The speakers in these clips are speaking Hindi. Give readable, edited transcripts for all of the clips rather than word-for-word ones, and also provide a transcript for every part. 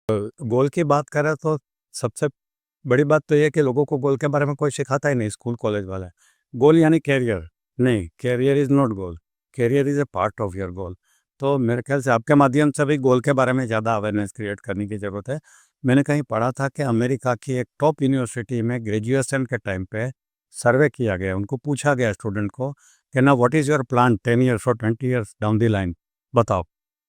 गोल की बात करें तो सबसे बड़ी बात तो ये है कि लोगों को गोल के बारे में कोई सिखाता ही नहीं, स्कूल कॉलेज वाला। गोल यानी कैरियर नहीं, career is not goal, career is a part of your goal. तो मेरे ख्याल से आपके माध्यम से भी गोल के बारे में ज़्यादा अवेयरनेस क्रिएट करने की ज़रूरत है। मैंने कहीं पढ़ा था कि अमेरिका की एक टॉप यूनिवर्सिटी में ग्रेजुएशन के टाइम पे सर्वे किया गया, उनको पूछा गया स्टूडेंट को कि ना what is your plan 10 years और 20 ईयर्स डाउन द लाइन, बताओ।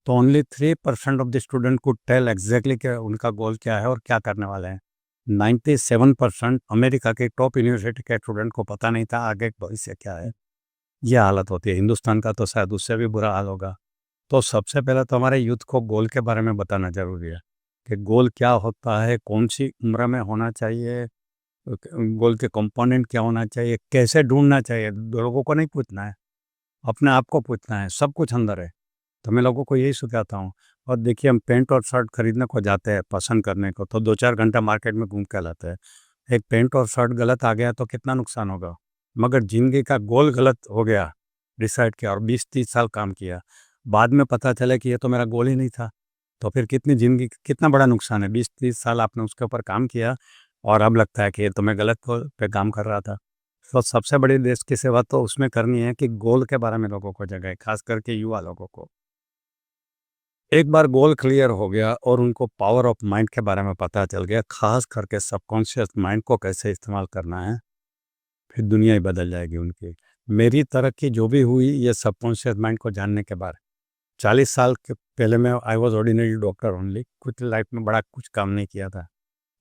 तो only 3% of the student could tell exactly कि उनका गोल क्या है और क्या करने वाले हैं। 97% अमेरिका के टॉप यूनिवर्सिटी के स्टूडेंट को पता नहीं था आगे भविष्य क्या है। ये हालत होती है हिंदुस्तान का, तो शायद उससे भी बुरा हाल होगा। तो सबसे पहले तो हमारे यूथ को गोल के बारे में बताना ज़रूरी है कि गोल क्या होता है, कौन सी उम्र में होना चाहिए, गोल के कंपोनेंट क्या होना चाहिए, कैसे ढूंढना चाहिए। लोगों को नहीं पूछना है, अपने आप को पूछना है, सब कुछ अंदर है। तो मैं लोगों को यही सिखाता हूँ। और देखिए, हम पैंट और शर्ट खरीदने को जाते हैं पसंद करने को, तो 2-4 घंटा मार्केट में घूम के लाते हैं। एक पैंट और शर्ट गलत आ गया तो कितना नुकसान होगा। मगर ज़िंदगी का गोल गलत हो गया, डिसाइड किया और 20-30 साल काम किया, बाद में पता चला कि ये तो मेरा गोल ही नहीं था, तो फिर कितनी ज़िंदगी कितना बड़ा नुकसान है। 20-30 साल आपने उसके ऊपर काम किया और अब लगता है कि ये तो मैं गलत गोल पे काम कर रहा था। तो सबसे बड़ी देश की सेवा तो उसमें करनी है कि गोल के बारे में लोगों को जगाए, खास करके युवा लोगों को। एक बार गोल क्लियर हो गया और उनको पावर ऑफ माइंड के बारे में पता चल गया, खास करके सबकॉन्शियस माइंड को कैसे इस्तेमाल करना है, फिर दुनिया ही बदल जाएगी उनकी। मेरी तरक्की जो भी हुई ये सबकॉन्शियस माइंड को जानने के बाद। 40 साल के पहले मैं I was ordinary doctor only, कुछ लाइफ में बड़ा कुछ काम नहीं किया था।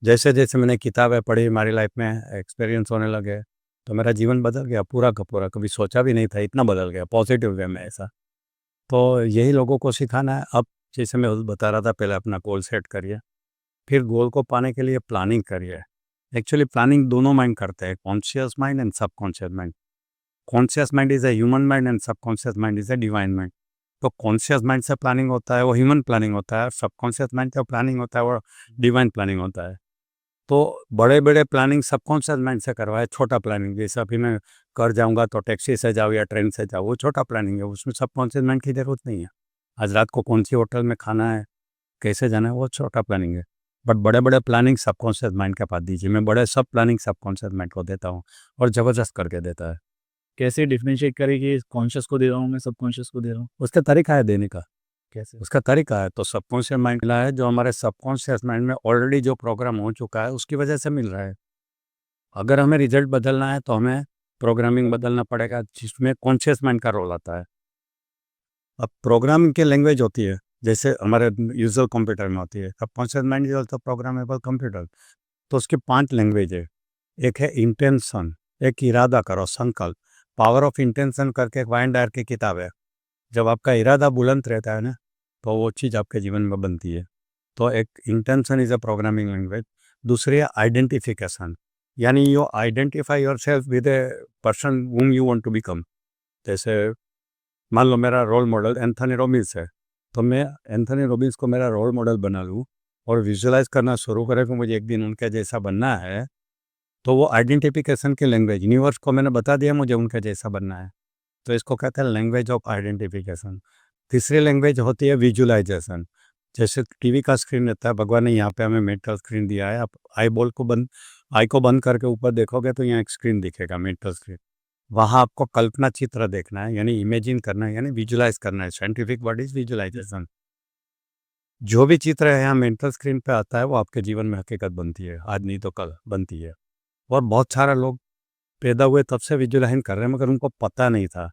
जैसे जैसे मैंने किताबें पढ़ी, हमारी लाइफ में एक्सपीरियंस होने लगे, तो मेरा जीवन बदल गया पूरा का पूरा। कभी सोचा भी नहीं था इतना बदल गया, पॉजिटिव वे में ऐसा। तो यही लोगों को सिखाना है। अब जैसे मैं बता रहा था, पहले अपना गोल सेट करिए, फिर गोल को पाने के लिए प्लानिंग करिए। एक्चुअली प्लानिंग दोनों माइंड करते हैं, conscious mind and subconscious mind. Conscious mind is a human mind and subconscious mind is a divine mind. तो कॉन्शियस माइंड से प्लानिंग होता है वो ह्यूमन प्लानिंग होता है, सबकॉन्शियस माइंड से प्लानिंग होता है वो डिवाइन प्लानिंग होता है। तो बड़े-बड़े प्लानिंग सबकॉन्शियस माइंड से करवाए, छोटा प्लानिंग जैसे अभी मैं कर जाऊँगा तो टैक्सी से जाऊँ या ट्रेन से जाऊँ, वो छोटा प्लानिंग है, उसमें सबकॉन्शियस माइंड की ज़रूरत नहीं है। आज रात को कौन-सी होटल में खाना है, कैसे जाना है, वो छोटा प्लानिंग है। बट बड़े-बड़े प्लानिंग सबकॉन्शियस माइंड के पास दीजिए, मैं बड़े सब प्लानिंग सबकॉन्शियस माइंड को देता हूँ और ज़बरदस्त करके देता है। कैसे डिफरेंशिएट करें कि कॉन्शियस को दे रहा हूँ मैं सबकॉन्शियस को दे रहा हूँ? उसका तरीका है देने का, कैसे? उसका तरीका है। तो सबकॉन्शियस माइंड मिला है, जो हमारे सबकॉन्शियस माइंड में ऑलरेडी जो प्रोग्राम हो चुका है, उसकी वजह से मिल रहा है। अगर हमें रिजल्ट बदलना है तो हमें प्रोग्रामिंग बदलना पड़ेगा, जिसमें कॉन्शियस माइंड का रोल आता है। अब प्रोग्रामिंग की लैंग्वेज होती है, जैसे हमारे यूजुअल कंप्यूटर में होती है, subconscious mind is also programmable computer. तो उसकी 5 लैंग्वेज है। एक है इंटेंशन, एक इरादा करो, संकल्प। पावर ऑफ इंटेंशन करके एक वाइन डायर की किताब है। जब आपका इरादा बुलंद रहता है ना, तो वो चीज़ आपके जीवन में बनती है। तो एक intention is a programming language. दूसरी है आइडेंटिफिकेशन, यानी you identify yourself with a person whom you want to become. जैसे मान लो मेरा रोल मॉडल एंथनी रॉबिन्स है, तो मैं एंथनी रॉबिन्स को मेरा रोल मॉडल बना लूँ और विजुअलाइज़ करना शुरू करें कि मुझे एक दिन उनके जैसा बनना है। तो वो आइडेंटिफिकेशन की लैंग्वेज, यूनिवर्स को मैंने बता दिया मुझे उनके जैसा बनना है, तो इसको कहते हैं लैंग्वेज ऑफ आइडेंटिफिकेशन। तीसरी लैंग्वेज होती है विजुअलाइजेशन। जैसे टीवी का स्क्रीन रहता है, भगवान ने यहाँ पे हमें मेटल स्क्रीन दिया है, आप आई को बंद करके ऊपर देखोगे तो यहाँ एक स्क्रीन दिखेगा, मेटल स्क्रीन। वहाँ आपको कल्पना चित्र देखना है, यानी इमेजिन करना है, यानी विजुलाइज करना है। Scientific word is visualisation. जो भी चित्र है यहाँ मेंटल स्क्रीन पे आता है, वो आपके जीवन में हकीकत बनती है, आज नहीं तो कल बनती है। और बहुत सारे लोग पैदा हुए तब से विजुअलाइज कर रहे हैं, मगर उनको पता नहीं था।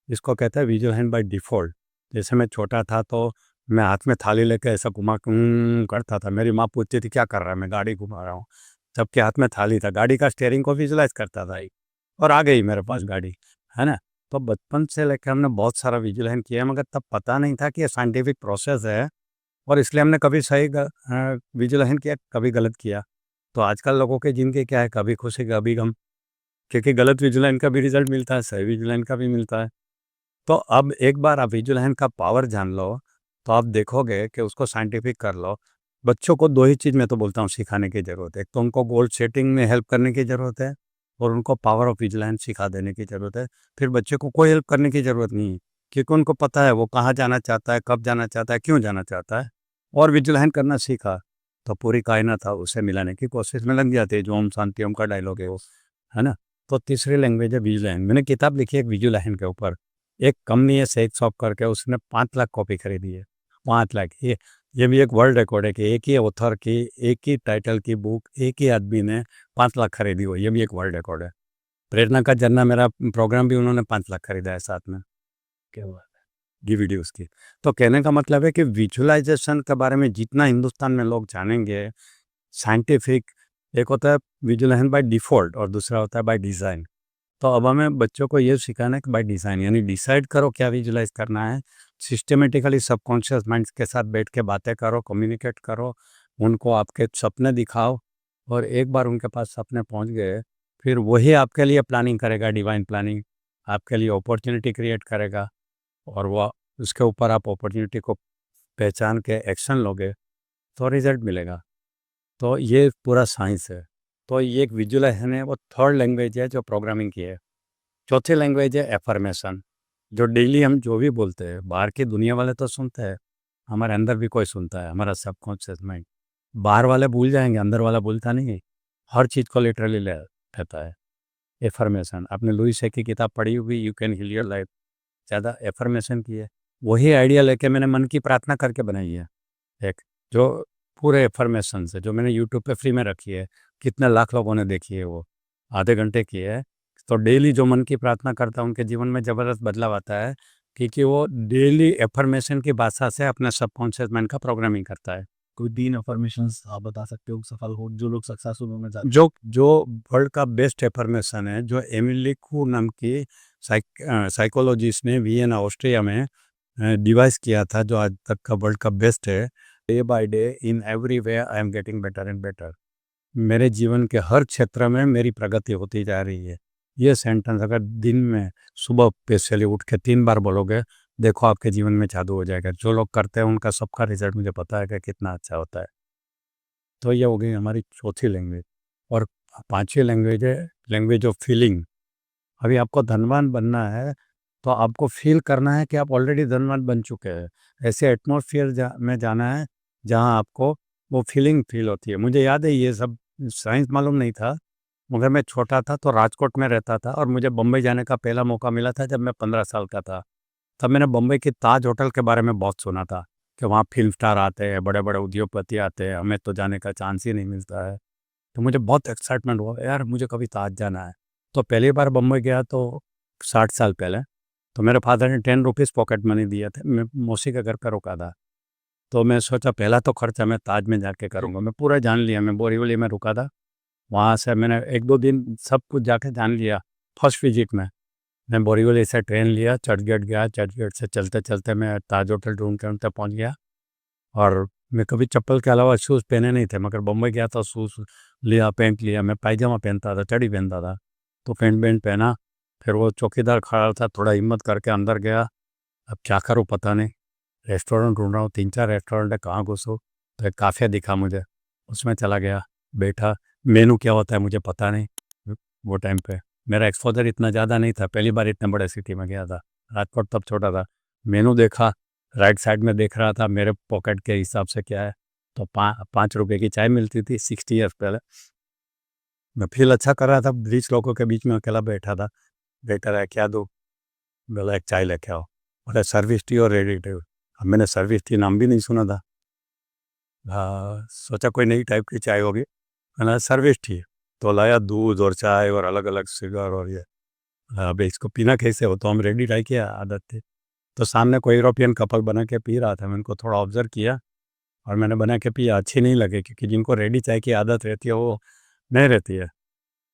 इसको कहते हैं विजुअलाइज बाय डिफ़ॉल्ट। जैसे मैं छोटा था तो मैं हाथ में थाली लेके ऐसा घुमा करता था, मेरी माँ पूछती थी क्या कर रहा है, मैं गाड़ी घुमा रहा हूँ, जबकि हाथ में थाली था। गाड़ी का स्टीयरिंग को विजुअलाइज करता था और आ गई मेरे पास गाड़ी, है ना। तो बचपन से लेकर हमने बहुत सारा विजुअलाइज किया है, मगर तब पता नहीं था कि ये साइंटिफिक प्रोसेस है, और इसलिए हमने कभी सही विजुअलाइज किया, कभी गलत किया। तो आजकल लोगों की ज़िंदगी क्या है, कभी खुशी कभी गम, क्योंकि गलत विजुअलाइज का भी रिजल्ट मिलता है, सही विजुअलाइज का भी मिलता है। तो अब एक बार आप विजुअलाइज का पावर जान लो, तो आप देखोगे कि उसको साइंटिफिक कर लो। बच्चों को 2 ही चीज़ मैं तो बोलता हूँ सिखाने की ज़रूरत है। एक तो उनको गोल सेटिंग में हेल्प करने की ज़रूरत है, और उनको पावर ऑफ विजुअलाइज सिखा देने की ज़रूरत है। फिर बच्चे को कोई हेल्प करने की ज़रूरत नहीं है, क्योंकि उनको पता है वो कहाँ जाना चाहता है, कब जाना चाहता है, क्यों जाना चाहता है, और विजुअलाइज करना सीखा। तो पूरी कायनात था उसे मिलाने की कोशिश में लग जाती है, जो ओम शांति ओम का डायलॉग है वो, है ना। तो तीसरी लैंग्वेज है विजुअलाइन। मैंने किताब लिखी है एक विजुअलाइन के ऊपर। एक कंपनी है शेख शॉप करके, उसने 5 लाख कॉपी खरीदी है, 5 लाख। ये भी एक वर्ल्ड रिकॉर्ड है कि एक ही ऑथर की, एक ही टाइटल की बुक एक ही आदमी ने 5 लाख खरीदी हो, ये भी एक वर्ल्ड रिकॉर्ड है। प्रेरणा का जन्ना मेरा प्रोग्राम भी उन्होंने 5 लाख खरीदा है साथ में, क्या हुआ? डीवीडी उसकी। तो कहने का मतलब है कि विजुअलाइजेशन के बारे में जितना हिंदुस्तान में लोग जानेंगे, साइंटिफिक, एक होता है विजुअलाइजेशन बाय डिफ़ॉल्ट और दूसरा होता है बाय डिज़ाइन। तो अब हमें बच्चों को ये सिखाना है कि बाय डिज़ाइन, यानी डिसाइड करो क्या विजुअलाइज़ करना है, सिस्टमैटिकली सबकॉन्शियस माइंड के साथ बैठ के बातें करो, कम्युनिकेट करो, उनको आपके सपने दिखाओ, और एक बार उनके पास सपने पहुंच गए, फिर वही आपके लिए प्लानिंग करेगा, डिवाइन प्लानिंग, आपके लिए अपॉर्चुनिटी क्रिएट करेगा, और वो उसके ऊपर आप अपॉर्चुनिटी को पहचान के एक्शन लोगे तो रिजल्ट मिलेगा। तो ये पूरा साइंस है। तो ये एक विजुअलाइजेशन है, वो थर्ड लैंग्वेज है जो प्रोग्रामिंग की है। चौथी लैंग्वेज है एफर्मेशन, जो डेली हम जो भी बोलते हैं, बाहर की दुनिया वाले तो सुनते हैं, हमारे अंदर भी कोई सुनता है, हमारा सबकॉन्शियस माइंड। बाहर वाले भूल जाएंगे, अंदर वाला भूलता नहीं है, हर चीज़ को लिटरली ले लेता है। एफर्मेशन, आपने लुइस है की किताब पढ़ी होगी, you can heal your life, ज़्यादा एफर्मेशन की है। वही आइडिया लेके मैंने मन की प्रार्थना करके बनाई है एक, जो पूरे एफर्मेशन से, जो मैंने यूट्यूब पे फ्री में रखी है, कितने लाख लोगों ने देखी है, वो आधे घंटे की है। तो डेली जो मन की प्रार्थना करता है उनके जीवन में ज़बरदस्त बदलाव आता है, क्योंकि वो डेली एफर्मेशन की भाषा से अपने सबकॉन्शियस माइंड का प्रोग्रामिंग करता है। कोई 3 अफ़र्मेशंस आप बता सकते हो सफल हो, जो लोग सक्सेसफुल होना चाहते हैं? जो जो वर्ल्ड का बेस्ट एफर्मेशन है, जो एमिली कू नाम की साइकोलॉजिस्ट ने वियना ऑस्ट्रिया में डिवाइस किया था, जो आज तक का वर्ल्ड का बेस्ट है। Day by day in every way I am getting better and better. मेरे जीवन के हर क्षेत्र में मेरी प्रगति होती जा रही है। ये सेंटेंस अगर दिन में सुबह स्पेशली उठ के 3 बार बोलोगे, देखो आपके जीवन में जादू हो जाएगा। जो लोग करते हैं उनका सबका रिजल्ट मुझे पता है कि कितना अच्छा होता है। तो ये हो गई हमारी चौथी लैंग्वेज। और पांचवी लैंग्वेज है लैंग्वेज ऑफ फीलिंग। अभी आपको धनवान बनना है, तो आपको फील करना है कि आप ऑलरेडी धनवान बन चुके हैं। ऐसे एटमॉस्फेयर में जाना है जहाँ आपको वो फीलिंग फील होती है। मुझे याद है, ये सब साइंस मालूम नहीं था, मगर मैं छोटा था तो राजकोट में रहता था, और मुझे बम्बई जाने का पहला मौका मिला था जब मैं 15 साल का था। तब मैंने बम्बई की ताज होटल के बारे में बहुत सुना था कि वहाँ फिल्म स्टार आते हैं, बड़े बड़े उद्योगपति आते हैं, हमें तो जाने का चांस ही नहीं मिलता है। तो मुझे बहुत एक्साइटमेंट हुआ, यार मुझे कभी ताज जाना है। तो पहली बार बम्बई गया तो 60 साल पहले, तो मेरे फादर ने 10 रुपीज़ पॉकेट मनी दिया था, मैं मौसी के घर पर रुका था। तो मैं सोचा पहला तो खर्चा मैं ताज में जाके करूँगा। मैं पूरा जान लिया, मैं बोरीवली में रुका था, वहाँ से मैंने 1-2 दिन सब कुछ जाके जान लिया। फर्स्ट विजिट में मैं बोरीवली से ट्रेन लिया, चर्चगेट गया, चर्चगेट से चलते चलते मैं ताज होटल ढूंढते पहुँच गया। और मैं कभी चप्पल के अलावा शूज़ पहने नहीं थे, मगर बम्बई गया तो शूज़ लिया, पैंट लिया। मैं पायजामा पहनता था, चड्डी पहनता था, तो पैंट वेंट पहना। फिर वो चौकीदार खड़ा था, थोड़ा हिम्मत करके अंदर गया। अब क्या करूँ पता नहीं, रेस्टोरेंट ढूंढ रहा हूँ, 3-4 रेस्टोरेंट है, कहाँ घुसूँ। तो एक काफ़े दिखा मुझे, उसमें चला गया, बैठा। मेनू क्या होता है मुझे पता नहीं, वो टाइम पे मेरा एक्सपोजर इतना ज़्यादा नहीं था, पहली बार इतने बड़े सिटी में गया था। राजकोट तब छोटा था। मेनू देखा, राइट साइड में देख रहा था मेरे पॉकेट के हिसाब से क्या है, तो 5 रुपए की चाय मिलती थी 60 ईयर्स पहले। मैं फील अच्छा कर रहा था, रिच लोगों के बीच में अकेला बैठा था। वेटर है, क्या दूँ? बोला एक चाय लेके आओ। बोला सर्विस टी और रेडी टी। अब मैंने सर्विस टी नाम भी नहीं सुना था। हाँ, सोचा कोई नई टाइप की चाय होगी, मैंने सर्विस टी। तो लाया दूध और चाय और अलग अलग शुगर और ये। अब इसको पीना कैसे हो, तो हम रेडी चाय की आदत थी। तो सामने कोई यूरोपियन कपल बना के पी रहा था, मैंने उनको थोड़ा ऑब्जर्व किया और मैंने बना के पिया। अच्छी नहीं लगी, क्योंकि जिनको रेडी चाय की आदत रहती है वो नहीं रहती है।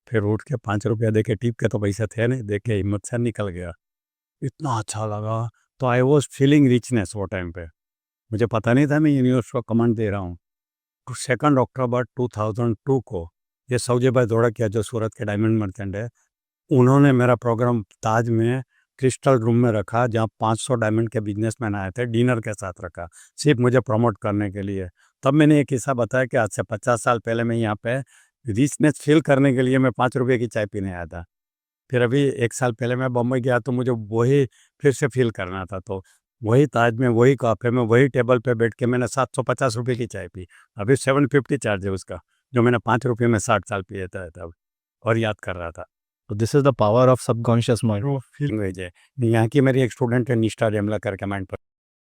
फिर उठ के 5 रुपया दे के टिप के, तो पैसे थे नहीं, दे के हिम्मत से निकल गया। इतना अच्छा लगा। तो आई वॉज फीलिंग रिचनेस वो टाइम पे। मुझे पता नहीं था मैं यूनिवर्स को कमांड दे रहा हूँ। 2 अक्टूबर 2002 को ये सऊदी भाई दौड़ा किया, जो सूरत के डायमंड मर्चेंट है, उन्होंने मेरा प्रोग्राम ताज में क्रिस्टल रूम में रखा, जहाँ 500 डायमंड के बिजनेसमैन आए थे, डिनर के साथ रखा, सिर्फ मुझे प्रमोट करने के लिए। तब मैंने एक किस्सा बताया कि आज से 50 साल पहले मैं यहाँ पे रिचनेस फील करने के लिए मैं 5 रुपये की चाय पीने आया था। फिर अभी 1 साल पहले मैं बम्बई गया, तो मुझे वही फिर से फील करना था। तो वही ताज में, वही काफ़े में, वही टेबल पे बैठ के मैंने 750 रुपए की चाय पी। अभी 750 चार्ज है उसका, जो मैंने 5 रुपए में 60 साल पिए था तब, और याद कर रहा था। तो this is the power of subconscious mind. वही है। यहाँ की मेरी एक स्टूडेंट है निष्ठा रेमला करके, माइंड पर